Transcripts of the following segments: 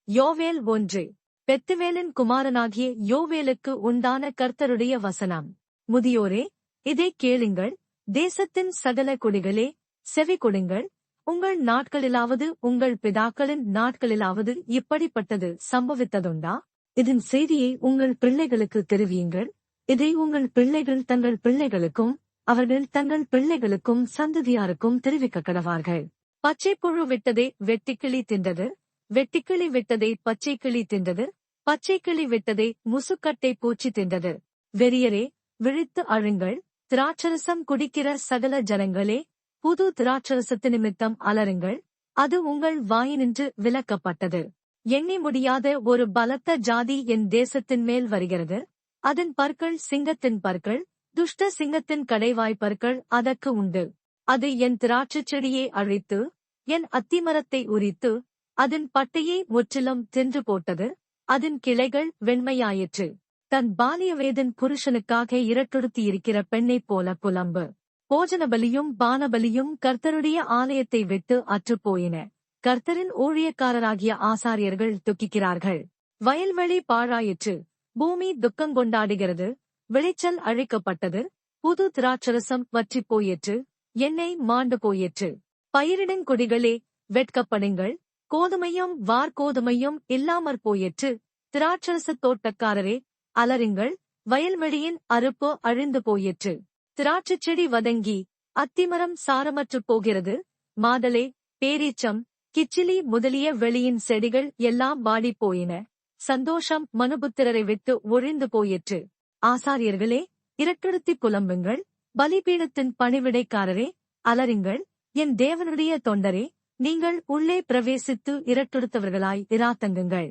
யோவேல் 1. பெத்துவேலின் குமாரனாகிய யோவேலுக்கு உண்டான கர்த்தருடைய வசனம். முதியோரே, இதைக் கேளுங்கள், தேசத்தின் சகல குடிகளே, செவி கொடுங்கள். உங்கள் நாட்களிலாவது உங்கள் பிதாக்களின் நாட்களிலாவது இப்படிப்பட்டது சம்பவித்ததுண்டா? இதன் செய்தியை உங்கள் பிள்ளைகளுக்கு தெரிவியுங்கள். இதை உங்கள் பிள்ளைகள் தங்கள் பிள்ளைகளுக்கும் அவர்கள் தங்கள் பிள்ளைகளுக்கும் சந்ததியாருக்கும் தெரிவிக்க கடவார்கள். பச்சைப்புழு விட்டதை வெட்டுக்கிளி தின்றது, வெட்டுக்கிளி விட்டதை பச்சைக்கிளி தின்றது, பச்சைக்கிளி விட்டதை முசுக்கட்டை பூச்சி தின்றது. வெறியரே, விழித்து அழுங்கள், திராட்சரசம் குடிக்கிற சகல ஜனங்களே, புது திராட்சரசத்து நிமித்தம் அலறுங்கள், அது உங்கள் வாயினின்று விலக்கப்பட்டது. எண்ணி முடியாத ஒரு பலத்த ஜாதி என் தேசத்தின் மேல் வருகிறது. அதன் பற்கள் சிங்கத்தின் பற்கள், துஷ்ட சிங்கத்தின் கடைவாய் பற்கள் அதற்கு உண்டு. அது என் திராட்சைச் செடியை அழித்து, என் அத்திமரத்தை உரித்து, அதன் பட்டையை முற்றிலும் தின்று போட்டது. அதன் கிளைகள் வெண்மையாயிற்று. தன் பாலியவேதன் புருஷனுக்காக இரட்டொடுத்தியிருக்கிற பெண்ணைப் போல புலம்பு. போஜனபலியும் பானபலியும் கர்த்தருடைய ஆலயத்தை விட்டு அற்றுப்போயின. கர்த்தரின் ஊழியக்காரராகிய ஆசாரியர்கள் துக்கிக்கிறார்கள். வயல்வெளி பாழாயிற்று, பூமி துக்கங்கொண்டாடுகிறது, விளைச்சல் அழிக்கப்பட்டது, புது திராட்சரசம் வற்றிப் போயிற்று, எண்ணெய் மாண்டு போயிற்று. பயிரிடுங்குடிகளே, வெட்கப்படுங்கள், கோதுமையும் வார்கோதுமையும் இல்லாமற் போயிற்று. திராட்சரசத் தோட்டக்காரரே, அலறுங்கள், வயல்வெளியின் அறுப்பு அழிந்து போயிற்று. திராட்சைச் செடி வதங்கி அத்திமரம் சாரமற்றுப் போகிறது. மாதளை, பேரீச்சம், கிச்சிலி முதலிய வெளியின் செடிகள் எல்லாம் வாடிப் போயின. சந்தோஷம் மனுபுத்திரரை விட்டு ஒழிந்து போயிற்று. ஆசாரியர்களே, இரட்டொடுத்திப் புலம்புங்கள், பலிபீடத்தின் பணிவிடைக்காரரே, அலறுங்கள், என் தேவனுடைய தொண்டரே, நீங்கள் உள்ளே பிரவேசித்து இரட்டொடுத்தவர்களாய் இராத்தங்குங்கள்.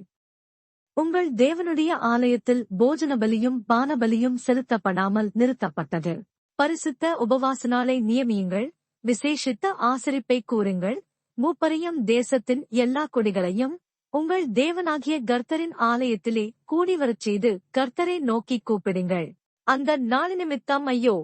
உங்கள் தேவனுடைய ஆலயத்தில் போஜனபலியும் பானபலியும் செலுத்தப்படாமல் நிறுத்தப்பட்டது. பரிசுத்த உபவாச நாளை நியமியுங்கள், விசேஷித்த ஆசரிப்பை கூறுங்கள். மூப்பரையும் தேசத்தின் எல்லா குடிகளையும் உங்கள் தேவனாகிய கர்த்தரின் ஆலயத்திலே கூடிவரச் செய்து கர்த்தரை நோக்கிக் கூப்பிடுங்கள். அந்த நாளினிமித்தம் ஐயோ!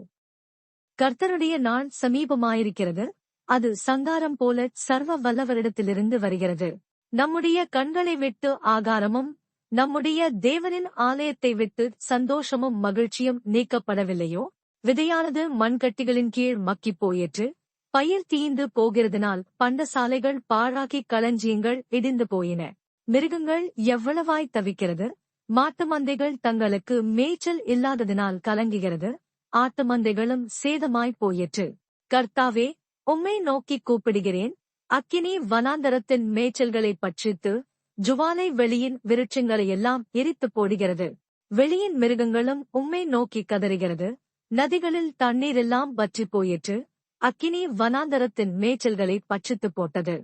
கர்த்தருடைய நாள் சமீபமாயிருக்கிறது. அது சங்காரம் போல சர்வ வல்லவரிடத்திலிருந்து வருகிறது. நம்முடைய கண்களை விட்டு ஆகாரமும் நம்முடைய தேவனின் ஆலயத்தை விட்டு சந்தோஷமும் மகிழ்ச்சியும் நீக்கப்படவில்லையோ? விதையானது மண்கட்டிகளின் கீழ் மக்கிப் போயிற்று. பயிர் தீந்து போகிறதுனால் பண்டசாலைகள் பாழாக்கி களஞ்சியங்கள் இடிந்து போயின. மிருகங்கள் எவ்வளவாய் தவிக்கிறது! மாட்டு மந்தைகள் தங்களுக்கு மேய்ச்சல் இல்லாததினால் கலங்குகிறது. ஆட்டு மந்தைகளும் சேதமாய்ப் போயிற்று. கர்த்தாவே, உம்மை நோக்கிக் கூப்பிடுகிறேன். அக்கினி வனாந்தரத்தின் மேய்ச்சல்களைப் பட்சித்து ஜுவாலை வெளியின் விருட்சங்களையெல்லாம் எரித்துப் போடுகிறது. வெளியின் மிருகங்களும் உம்மை நோக்கிக் கதறுகிறது. நதிகளில் தண்ணீரெல்லாம் வற்றிப் போயிற்று. அக்கினி வனாந்தரத்தின் மேய்ச்சல்களை பட்சித்துப் போட்டது.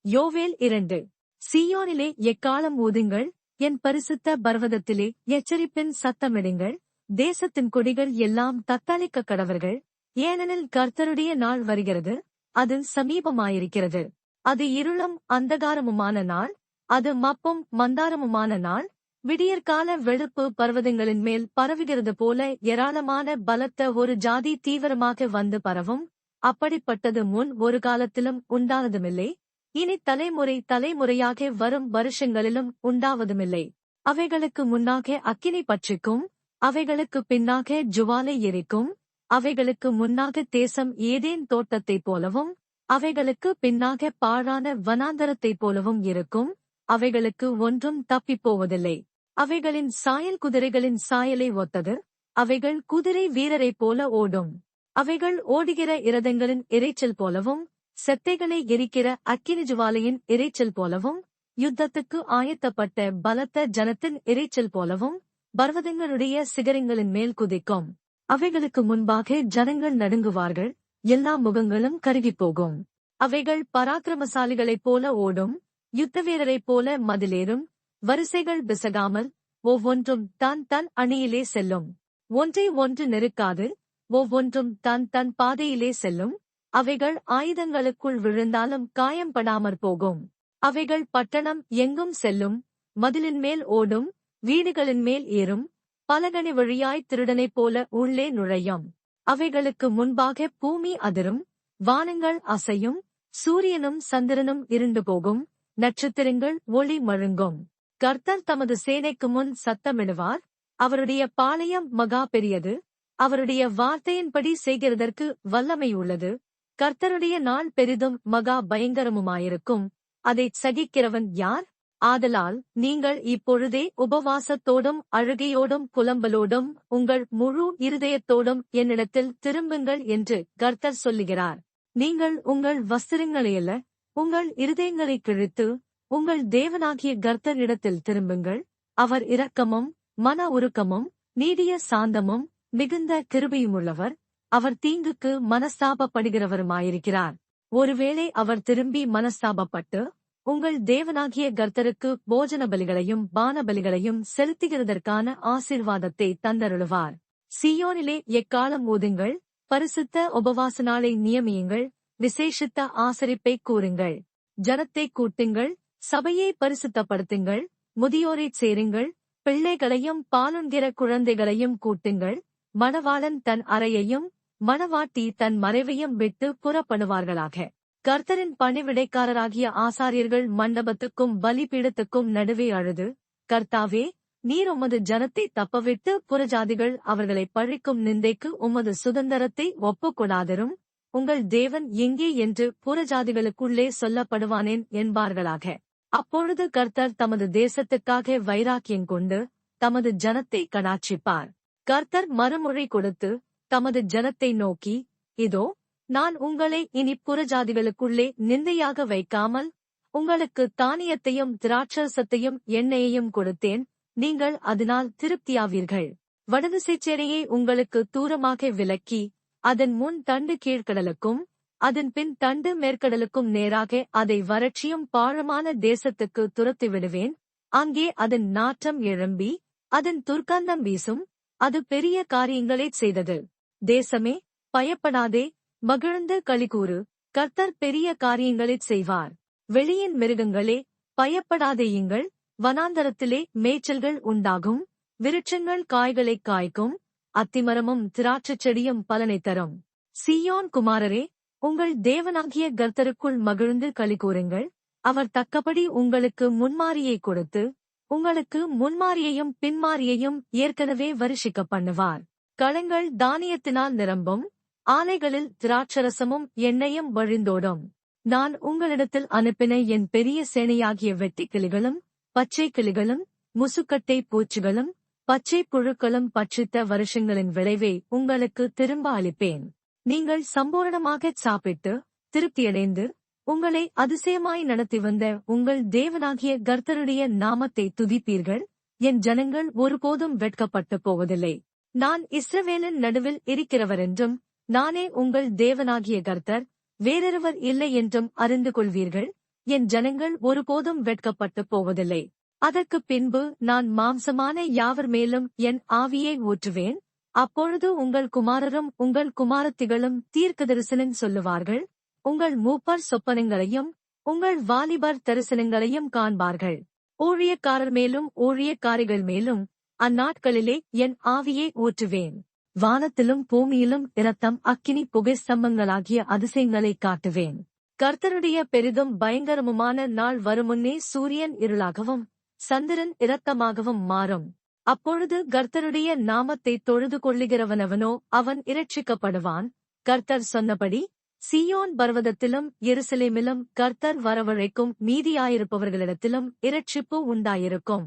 யோவேல் 2. சீயோனிலே எக்காளம் ஊதுங்கள், என் பரிசுத்த பர்வதத்திலே எச்சரிப்பின் சத்தமிடுங்கள். தேசத்தின் குடிகள் எல்லாம் தத்தளிக்க கடவர்கள். ஏனெனில் கர்த்தருடைய நாள் வருகிறது, அது சமீபமாயிருக்கிறது. அது இருளும் அந்தகாரமுமான நாள், அது மப்பும் மந்தாரமுமான நாள். விடியற்கால வெளுப்பு பர்வதங்களின் மேல் பரவுகிறது போல ஏராளமான பலத்த ஒரு ஜாதி தீவிரமாக வந்து பரவும். அப்படிப்பட்டது முன் ஒரு காலத்திலும் உண்டானதுமில்லை, இனி தலைமுறை தலைமுறையாக வரும் வருஷங்களிலும் உண்டாவதுமில்லை. அவைகளுக்கு முன்னாக அக்கினி பட்சிக்கும், அவைகளுக்கு பின்னாக ஜுவாலை எரிக்கும். அவைகளுக்கு முன்னாக தேசம் ஏதேன் தோட்டத்தைப் போலவும், அவைகளுக்கு பின்னாக பாழான வனாந்தரத்தைப் போலவும் இருக்கும். அவைகளுக்கு ஒன்றும் தப்பிப்போவதில்லை. அவைகளின் சாயல் குதிரைகளின் சாயலை ஒத்தது. அவைகள் குதிரை வீரரைப் போல ஓடும். அவைகள் ஓடுகிற இரதங்களின் இரைச்சல் போலவும், செத்தைகளை எரிக்கிற அக்கினி ஜுவாலையின் இரைச்சல் போலவும், யுத்தத்துக்கு ஆயத்தப்பட்ட பலத்த ஜனத்தின் இரைச்சல் போலவும் பர்வதங்களுடைய சிகரங்களின் மேல் குதிக்கும். அவைகளுக்கு முன்பாக ஜனங்கள் நடுங்குவார்கள், எல்லா முகங்களும் கருகிப்போகும். அவைகள் பராக்கிரமசாலிகளைப் போல ஓடும், யுத்த வீரரைப் போல மதிலேறும். வரிசைகள் பிசகாமல் ஒவ்வொன்றும் தன் தன் அணியிலே செல்லும். ஒன்றை ஒன்று நெருக்காது, ஒவ்வொன்றும் தன் தன் பாதையிலே செல்லும். அவைகள் ஆயுதங்களுக்குள் விழுந்தாலும் காயம்படாமற் போகும். அவைகள் பட்டணம் எங்கும் செல்லும், மதிலின் மேல் ஓடும், வீடுகளின் மேல் ஏறும். பலகணி வழியாய் திருடனைப் போல உள்ளே நுழையும். அவைகளுக்கு முன்பாக பூமி அதிரும், வானங்கள் அசையும், சூரியனும் சந்திரனும் இருண்டு போகும், நட்சத்திரங்கள் ஒளி மழுங்கும். கர்த்தர் தமது சேனைக்கு முன் சத்தமிடுவார். அவருடைய பாளையம் மகா பெரியது. அவருடைய வார்த்தையின்படி செய்கிறதற்கு வல்லமை உள்ளது. கர்த்தருடைய நாள் பெரிதும் மகா பயங்கரமுமாயிருக்கும். அதைச் சகிக்கிறவன் யார்? ஆதலால் நீங்கள் இப்பொழுதே உபவாசத்தோடும் அழுகையோடும் புலம்பலோடும் உங்கள் முழு இருதயத்தோடும் என்னிடத்தில் திரும்புங்கள் என்று கர்த்தர் சொல்லுகிறார். நீங்கள் உங்கள் வஸ்திரங்களையல்ல, உங்கள் இருதயங்களைக் கிழித்து உங்கள் தேவனாகிய கர்த்தரிடத்தில் திரும்புங்கள். அவர் இரக்கமும் மன உருக்கமும் நீடிய சாந்தமும் மிகுந்த கிருபையுமுள்ளவர். அவர் தீங்குக்கு மனஸ்தாபப்படுகிறவருமாயிருக்கிறார். ஒருவேளை அவர் திரும்பி மனஸ்தாபப்பட்டு உங்கள் தேவனாகிய கர்த்தருக்கு போஜன பலிகளையும் பான பலிகளையும் செலுத்துகிறதற்கான ஆசீர்வாதத்தை தந்தருளுவார். சீயோனிலே எக்காலம் ஊதுங்கள். பரிசுத்த உபவாச நாளை நியமியுங்கள். விசேஷித்த ஆசரிப்பை கூறுங்கள். ஜனத்தை கூட்டுங்கள். சபையை பரிசுத்தப்படுத்துங்கள். முதியோரைச் சேருங்கள். பிள்ளைகளையும் பாலுண்கிற குழந்தைகளையும் கூட்டுங்கள். மணவாளன் தன் அறையையும் மணவாட்டி தன் மறைவையும் விட்டு புறப்படுவார்களாக. கர்த்தரின் பணிவிடைக்காரராகிய ஆசாரியர்கள் மண்டபத்துக்கும் பலிபீடத்துக்கும் நடுவே அழுது, கர்த்தாவே, நீர் உமது ஜனத்தை தப்பவிட்டு புறஜாதிகள் அவர்களை பழிக்கும் நிந்தைக்கு உமது சுதந்திரத்தை ஒப்புக்கொடாதரும். உங்கள் தேவன் எங்கே என்று புறஜாதிகளுக்குள்ளே சொல்லப்படுவானேன் என்பார்களாக. அப்பொழுது கர்த்தர் தமது தேசத்துக்காக வைராக்கியம் கொண்டு தமது ஜனத்தை கடாட்சிப்பார். கர்த்தர் மறுமொழி கொடுத்து தமது ஜனத்தை நோக்கி, இதோ, நான் உங்களை இனி புறஜாதிகளுக்குள்ளே நிந்தையாக வைக்காமல் உங்களுக்கு தானியத்தையும் திராட்சரசத்தையும் எண்ணெயையும் கொடுத்தேன். நீங்கள் அதனால் திருப்தியாவீர்கள். வடதிசைச்சேனையை உங்களுக்கு தூரமாக விலக்கி அதன் முன் தண்டு கீழ்க்கடலுக்கும் அதன் பின் தண்டு மேற்கடலுக்கும் நேராக அதை வறட்சியும் பாழமான தேசத்துக்கு துரத்திவிடுவேன். அங்கே அதன் நாற்றம் எழும்பி அதன் துர்க்கந்தம் வீசும். அது பெரிய காரியங்களைச் செய்தது. தேசமே, பயப்படாதே, மகிழ்ந்து களிகூறு. கர்த்தர் பெரிய காரியங்களைச் செய்வார். வெளியின் மிருகங்களே, பயப்படாதேயுங்கள். வனாந்தரத்திலே மேய்ச்சல்கள் உண்டாகும். விருட்சங்கள் காய்களைக் காய்க்கும். அத்திமரமும் திராட்சைச் செடியும் பலனை தரும். சீயோன் குமாரரே, உங்கள் தேவனாகிய கர்த்தருக்குள் மகிழ்ந்து களிகூறுங்கள். அவர் தக்கபடி உங்களுக்கு முன்மாரியை கொடுத்து உங்களுக்கு முன்மாரியையும் பின்மாரியையும் ஏற்கனவே வருஷிக்க பண்ணுவார். களங்கள் தானியத்தினால் நிரம்பும். ஆலைகளில் திராட்சரசமும் எண்ணெயும் வழிந்தோடும். நான் உங்களிடத்தில் அனுப்பின என் பெரிய சேனையாகிய வெட்டுக் கிளிகளும் பச்சை கிளிகளும் முசுக்கட்டை பூச்சிகளும் பச்சை புழுக்களும் பட்சித்த வருஷங்களின் விளைவை உங்களுக்கு திரும்ப அளிப்பேன். நீங்கள் சம்பூரணமாகச் சாப்பிட்டு திருப்தியடைந்து உங்களை அதிசயமாய் நடத்தி வந்த உங்கள் தேவனாகிய கர்த்தருடைய நாமத்தை துதிப்பீர்கள். என் ஜனங்கள் ஒருபோதும் வெட்கப்பட்டு போவதில்லை. நான் இஸ்ரவேலின் நடுவில் இருக்கிறவரென்றும் நானே உங்கள் தேவனாகிய கர்த்தர், வேறொருவர் இல்லை என்றும் அறிந்து கொள்வீர்கள். என் ஜனங்கள் ஒருபோதும் வெட்கப்பட்டு போவதில்லை. அதற்குப் பின்பு நான் மாம்சமான யாவர் மேலும் என் ஆவியை ஊற்றுவேன். அப்பொழுது உங்கள் குமாரரும் உங்கள் குமாரத்திகளும் தீர்க்கதரிசனம் சொல்லுவார்கள். உங்கள் மூப்பர் சொப்பனங்களையும் உங்கள் வாலிபர் தரிசனங்களையும் காண்பார்கள். ஊழியக்காரர் மேலும் ஊழியக்காரிகள் மேலும் அந்நாட்களிலே என் ஆவியை ஊற்றுவேன். வானத்திலும் பூமியிலும் இரத்தம் அக்கினி புகை ஸ்தம்பங்களாகிய அதிசயங்களை காட்டுவேன். கர்த்தருடைய பெரிதும் பயங்கரமுமான நாள் வருமுன்னே சூரியன் இருளாகவும் சந்திரன் இரத்தமாகவும் மாறும். அப்பொழுது கர்த்தருடைய நாமத்தை தொழுது கொள்ளுகிறவனவனோ அவன் இரட்சிக்கப்படுவான். கர்த்தர் சொன்னபடி சீயோன் பர்வதத்திலும் எருசலேமிலும் கர்த்தர் வரவழைக்கும் மீதியாயிருப்பவர்களிடத்திலும் இரட்சிப்பு உண்டாயிருக்கும்.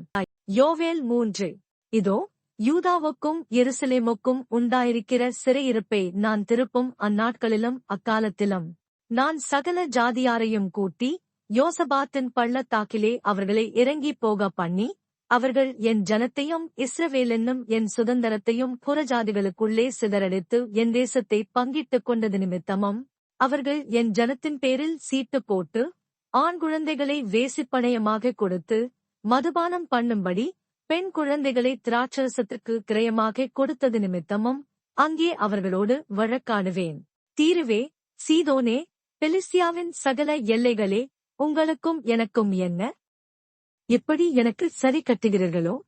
யோவேல் 3. இதோ, யூதாவுக்கும் எருசலேமுக்கும் உண்டாயிருக்கிற சிறையிருப்பை நான் திருப்பும் அந்நாட்களிலும் அக்காலத்திலும் நான் சகல ஜாதியாரையும் கூட்டி யோசபாத்தின் பள்ளத்தாக்கிலே அவர்களை இறங்கிப் போக பண்ணி அவர்கள் என் ஜனத்தையும் இஸ்ரவேலென்னும் என் சுதந்திரத்தையும் புறஜாதிகளுக்குள்ளே சிதறடித்து என் தேசத்தை பங்கிட்டுக் கொண்டது நிமித்தமும் அவர்கள் என் ஜனத்தின் பேரில் சீட்டு போட்டு ஆண் குழந்தைகளை வேசிப்பணயமாக கொடுத்து மதுபானம் பண்ணும்படி பெண் குழந்தைகளை திராட்சரசத்துக்கு கிரயமாக கொடுத்தது நிமித்தமும் அங்கே அவர்களோடு வழக்காடுவேன். தீருவே, சீதோனே, பெலிஸ்தியாவின் சகல எல்லைகளே, உங்களுக்கும் எனக்கும் என்ன? இப்படி எனக்கு சரி கட்டுகிறீர்களோ?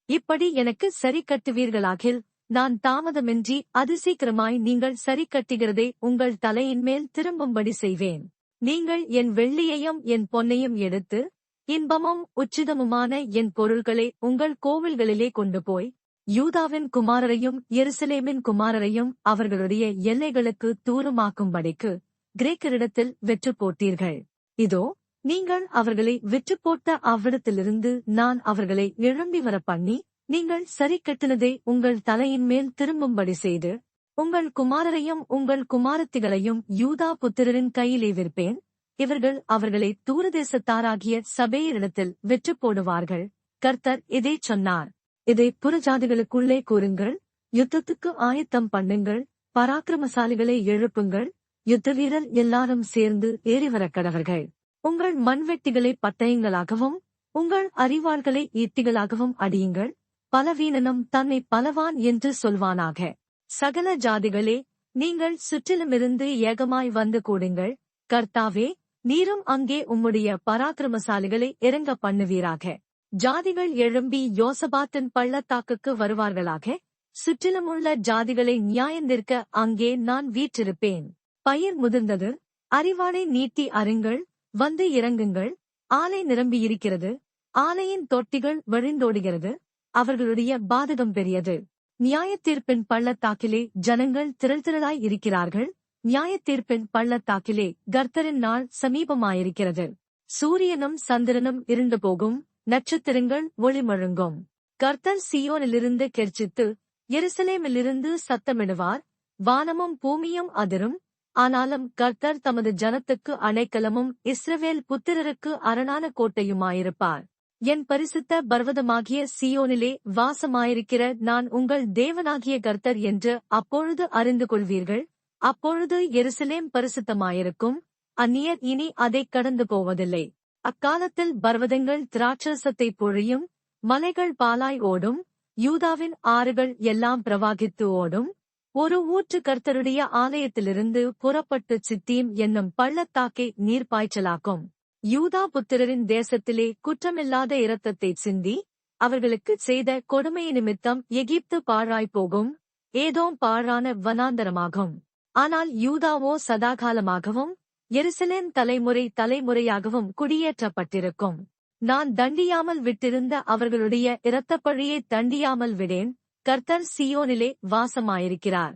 இப்படி எனக்கு சரி கட்டுவீர்களாகில் நான் தாமதமின்றி அதிசீக்கிரமாய் நீங்கள் சரி கட்டுகிறதை உங்கள் தலையின் மேல் திரும்பும்படி செய்வேன். நீங்கள் என் வெள்ளியையும் என் பொன்னையும் எடுத்து இன்பமும் உச்சிதமுமான என் பொருள்களை உங்கள் கோவில்களிலே கொண்டு போய் யூதாவின் குமாரரையும் எருசலேமின் குமாரரையும் அவர்களுடைய எல்லைகளுக்கு தூரமாக்கும்படிக்கு கிரேக்கரிடத்தில் வெற்று போட்டீர்கள். இதோ நீங்கள் அவர்களை விற்று போட்ட அவ்விடத்திலிருந்து நான் அவர்களை எழும்பி வர பண்ணி, நீங்கள் சரி கட்டினதை உங்கள் தலையின் மேல் திரும்பும்படி செய்து, உங்கள் குமாரரையும் உங்கள் குமாரத்திகளையும் யூதா புத்திரரின் கையிலே விற்பேன். இவர்கள் அவர்களை தூரதேசத்தாராகிய சபையரிடத்தில் வெற்று போடுவார்கள். கர்த்தர் இதை சொன்னார். இதை புறஜாதிகளுக்குள்ளே கூறுங்கள். யுத்தத்துக்கு ஆயத்தம் பண்ணுங்கள். பராக்கிரமசாலிகளை எழுப்புங்கள். யுத்த வீரர் எல்லாரும் சேர்ந்து ஏறிவரக் கடவர்கள். உங்கள் மண்வெட்டிகளை பட்டயங்களாகவும் உங்கள் அறிவாள்களை ஈட்டிகளாகவும் அடியுங்கள். பலவீனனும் தன்னை பலவான் என்று சொல்வானாக. சகல ஜாதிகளே, நீங்கள் சுற்றிலுமிருந்து ஏகமாய் வந்து கூடுங்கள். கர்த்தாவே, நீரும் அங்கே உம்முடைய பராக்கிரமசாலிகளை இறங்க பண்ணுவீராக. ஜாதிகள் எழும்பி யோசபாத்தின் பள்ளத்தாக்குக்கு வருவார்களாக. சுற்றிலுமுள்ள ஜாதிகளை நியாயந்திருக்க அங்கே நான் வீற்றிருப்பேன். பயிர் முதிர்ந்தது. அறிவாளை நீட்டி அருங்கள். வந்து இறங்குங்கள். ஆலை நிரம்பியிருக்கிறது. ஆலையின் தொட்டிகள் வழிந்தோடுகிறது. அவர்களுடைய பாதகம் பெரியது. நியாயத்தீர்ப்பின் பள்ளத்தாக்கிலே ஜனங்கள் திரள் இருக்கிறார்கள். நியாயத்தீர்ப்பின் பள்ளத்தாக்கிலே கர்த்தரின் நாள் சமீபமாயிருக்கிறது. சூரியனும் சந்திரனும் இருண்டு போகும். நட்சத்திரங்கள் ஒளிமழுங்கும். கர்த்தர் சீயோனிலிருந்து கெர்ச்சித்து எருசலேமிலிருந்து சத்தமிடுவார். வானமும் பூமியும் அதிரும். ஆனாலும் கர்த்தர் தமது ஜனத்துக்கு அடைக்கலமும் இஸ்ரவேல் புத்திரருக்கு அரணான கோட்டையுமாயிருப்பார். என் பரிசுத்த பர்வதமாகிய சீயோனிலே வாசமாயிருக்கிற நான் உங்கள் தேவனாகிய கர்த்தர் என்று அப்பொழுது அறிந்து கொள்வீர்கள். அப்பொழுது எருசலேம் பரிசுத்தமாயிருக்கும். அந்நியர் இனி அதைக் கடந்து போவதில்லை. அக்காலத்தில் பர்வதங்கள் திராட்சரசத்தை பொழியும். மலைகள் பாலாய் ஓடும். யூதாவின் ஆறுகள் எல்லாம் பிரவாகித்து ஓடும். ஒரு ஊற்று கர்த்தருடைய ஆலயத்திலிருந்து புறப்பட்டு சித்தீம் என்னும் பள்ளத்தாக்கை நீர்ப்பாய்ச்சலாக்கும். யூதா புத்திரரின் தேசத்திலே குற்றமில்லாத இரத்தத்தைச் சிந்தி அவர்களுக்குச் செய்த கொடுமை நிமித்தம் எகிப்து பாழாய்ப்போகும். ஏதோம் பாழான வனாந்தரமாகும். ஆனால் யூதாவோ சதாகாலமாகவும் எருசலேம் தலைமுறை தலைமுறையாகவும் குடியேற்றப்பட்டிருக்கும். நான் தண்டியாமல் விட்டிருந்த அவர்களுடைய இரத்தப்பழியை தண்டியாமல் விடேன். கர்த்தர் சீயோனிலே வாசமாயிருக்கிறார்.